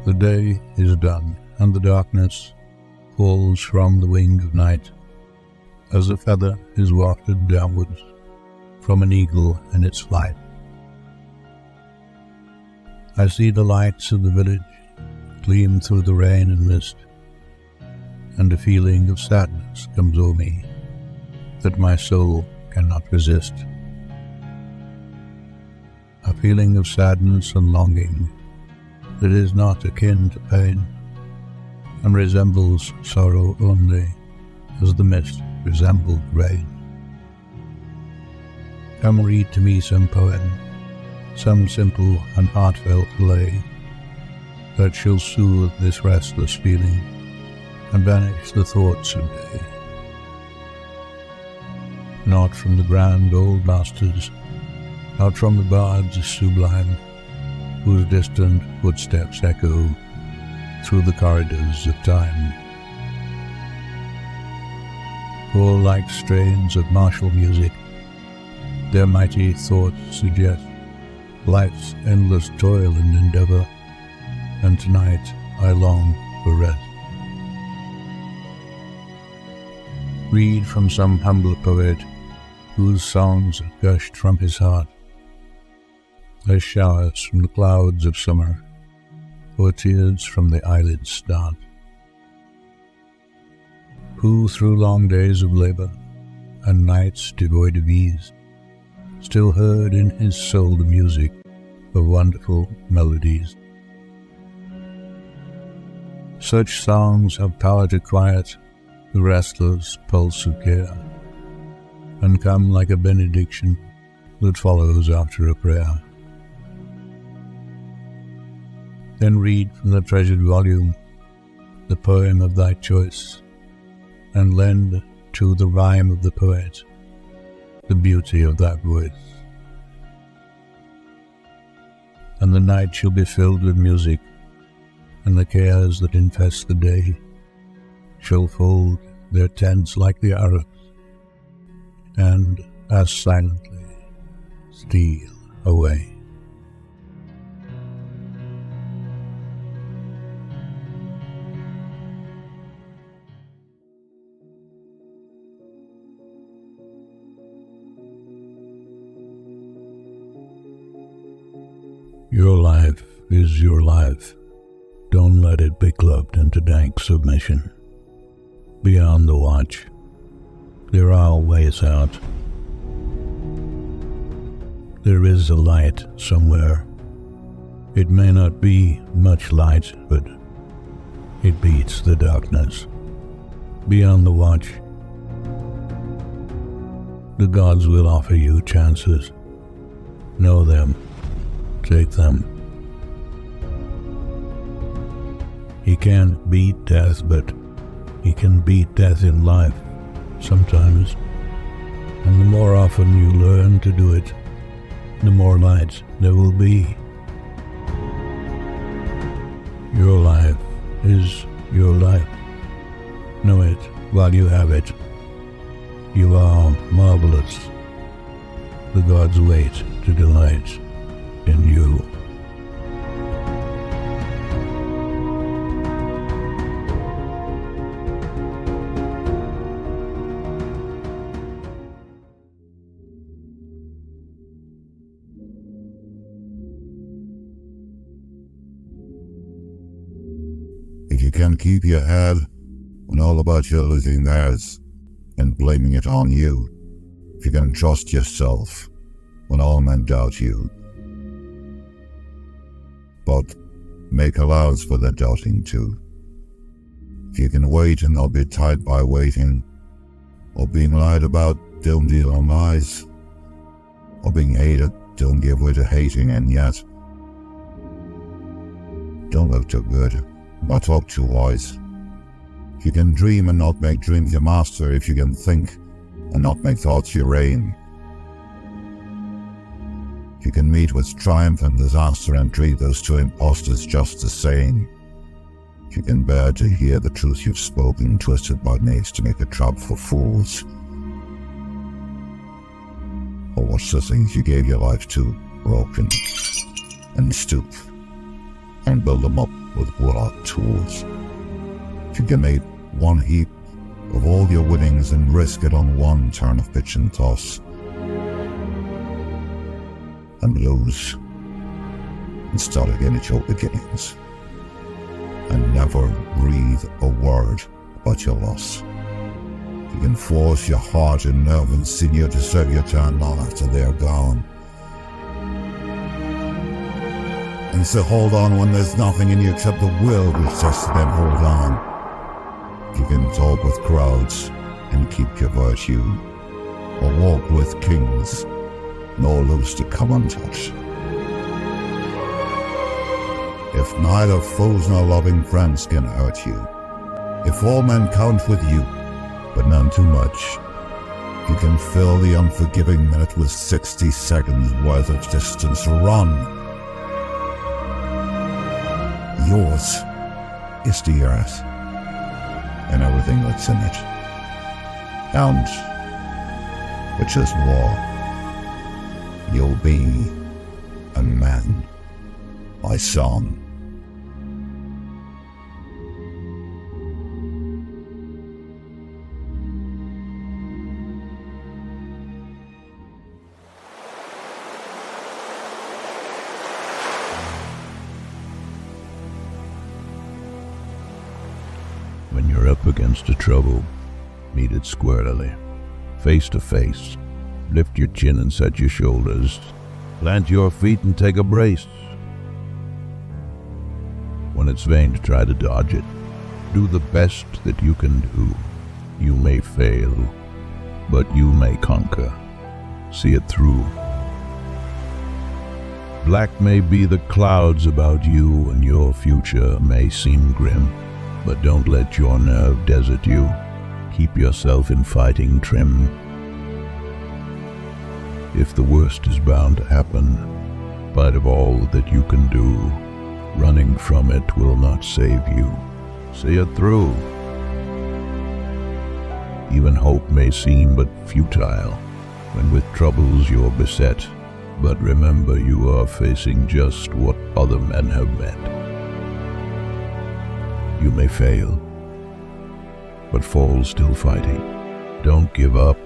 The day is done, and the darkness falls from the wing of night, as a feather is wafted downwards from an eagle in its flight. I see the lights of the village gleam through the rain and mist, and a feeling of sadness comes o'er me that my soul cannot resist. A feeling of sadness and longing that is not akin to pain, and resembles sorrow only as the mist resembled rain. Come read to me some poem, some simple and heartfelt lay, that shall soothe this restless feeling and banish the thoughts of day. Not from the grand old masters, not from the bards sublime, whose distant footsteps echo through the corridors of time. For like strains of martial music, their mighty thoughts suggest life's endless toil and endeavor, and tonight I long for rest. Read from some humble poet whose songs have gushed from his heart, as showers from the clouds of summer, or tears from the eyelids start. Who through long days of labor and nights devoid of ease still heard in his soul the music of wonderful melodies. Such songs have power to quiet the restless pulse of care, and come like a benediction that follows after a prayer. Then read from the treasured volume the poem of thy choice, and lend to the rhyme of the poet the beauty of that voice. And the night shall be filled with music, and the cares that infest the day shall fold their tents like the Arabs, and as silently steal away. Your life is your life. Don't let it be clubbed into dank submission. Beyond the watch, there are ways out. There is a light somewhere. It may not be much light, but it beats the darkness. Beyond the watch, the gods will offer you chances. Know them. Take them. He can't beat death, but he can beat death in life sometimes. And the more often you learn to do it, the more light there will be. Your life is your life. Know it while you have it. You are marvelous. The gods wait to delight in you. If you can keep your head when all about you losing theirs and blaming it on you, if you can trust yourself when all men doubt you, but make allowance for the doubting too. If you can wait and not be tied by waiting, or being lied about, don't deal on lies, or being hated, don't give way to hating, and yet don't look too good, not talk too wise. If you can dream and not make dreams your master, if you can think and not make thoughts your reign, if you can meet with triumph and disaster and treat those two impostors just the same, if you can bear to hear the truth you've spoken twisted by knaves to make a trap for fools, or watch the things you gave your life to broken, and stoop and build them up with warlock tools. If you can make one heap of all your winnings and risk it on one turn of pitch and toss, and lose, and start again at your beginnings, and never breathe a word about your loss. You can force your heart and nerve and sinew to serve your turn long after they're gone. And so hold on when there's nothing in you except the will which says to them hold on. You can talk with crowds and keep your virtue, or walk with kings, nor lose to come untouched. If neither foes nor loving friends can hurt you, if all men count with you, but none too much, you can fill the unforgiving minute with 60 seconds worth of distance run. Yours is the earth and everything that's in it. And, which is war, you'll be a man, my son. When you're up against a trouble, meet it squarely, face to face. Lift your chin and set your shoulders. Plant your feet and take a brace. When it's vain to try to dodge it, do the best that you can do. You may fail, but you may conquer. See it through. Black may be the clouds about you, and your future may seem grim, but don't let your nerve desert you. Keep yourself in fighting trim. If the worst is bound to happen, spite of all that you can do, running from it will not save you. See it through. Even hope may seem but futile when with troubles you're beset, but remember you are facing just what other men have met. You may fail, but fall still fighting. Don't give up,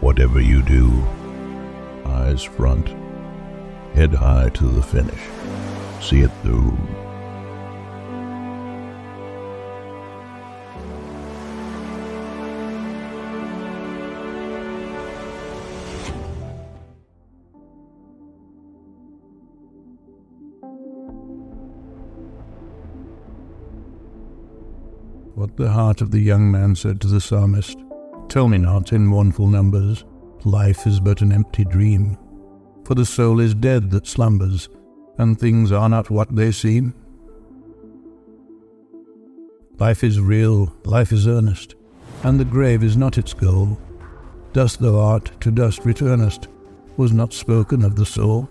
whatever you do. Eyes front, head high to the finish. See it through. What the heart of the young man said to the psalmist, tell me not in mournful numbers, life is but an empty dream. For the soul is dead that slumbers, and things are not what they seem. Life is real, life is earnest, and the grave is not its goal. Dust thou art, to dust returnest, was not spoken of the soul.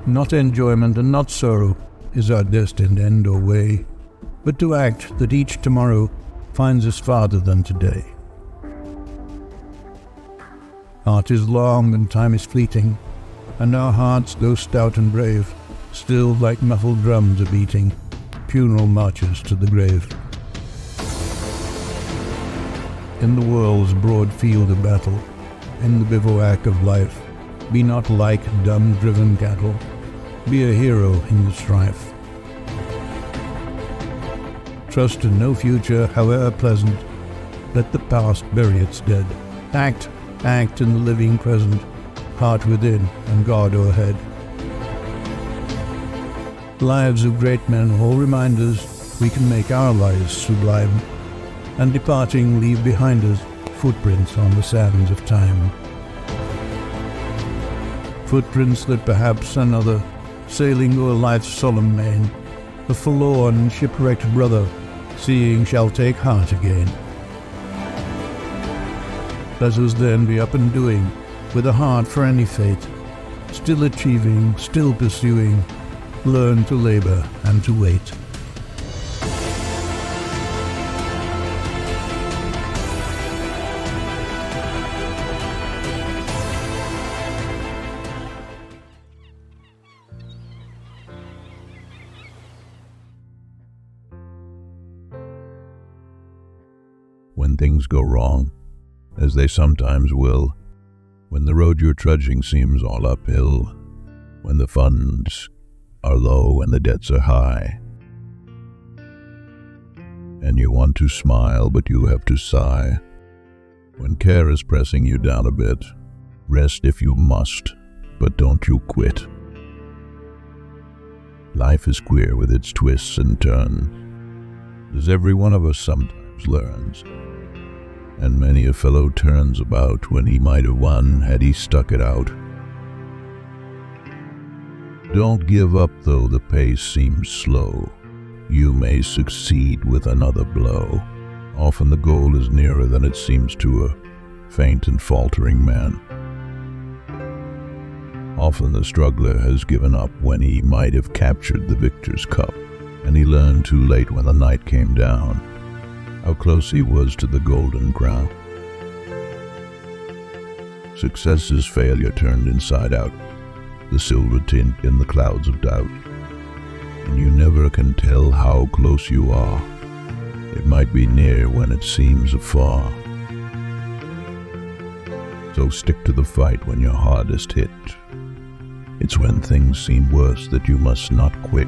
Not enjoyment and not sorrow is our destined end or way, but to act that each tomorrow finds us farther than today. Art is long and time is fleeting, and our hearts, though stout and brave, still like muffled drums are beating, funeral marches to the grave. In the world's broad field of battle, in the bivouac of life, be not like dumb driven cattle, be a hero in the strife. Trust in no future, however pleasant, let the past bury its dead. Act in the living present, heart within and God o'erhead. Lives of great men all remind us we can make our lives sublime, and departing leave behind us footprints on the sands of time. Footprints that perhaps another, sailing o'er life's solemn main, a forlorn and shipwrecked brother, seeing shall take heart again. Let us then be up and doing, with a heart for any fate, still achieving, still pursuing, learn to labor and to wait. things go wrong, as they sometimes will, when the road you're trudging seems all uphill, when the funds are low and the debts are high, and you want to smile but you have to sigh, when care is pressing you down a bit, rest if you must, but don't you quit. Life is queer with its twists and turns, as every one of us sometimes learns, and many a fellow turns about when he might have won had he stuck it out. Don't give up though the pace seems slow, you may succeed with another blow. Often the goal is nearer than it seems to a faint and faltering man. Often the struggler has given up when he might have captured the victor's cup, and he learned too late when the night came down how close he was to the golden crown. Success is failure turned inside out, the silver tint in the clouds of doubt, and you never can tell how close you are. It might be near when it seems afar. So stick to the fight when you're hardest hit. It's when things seem worse that you must not quit.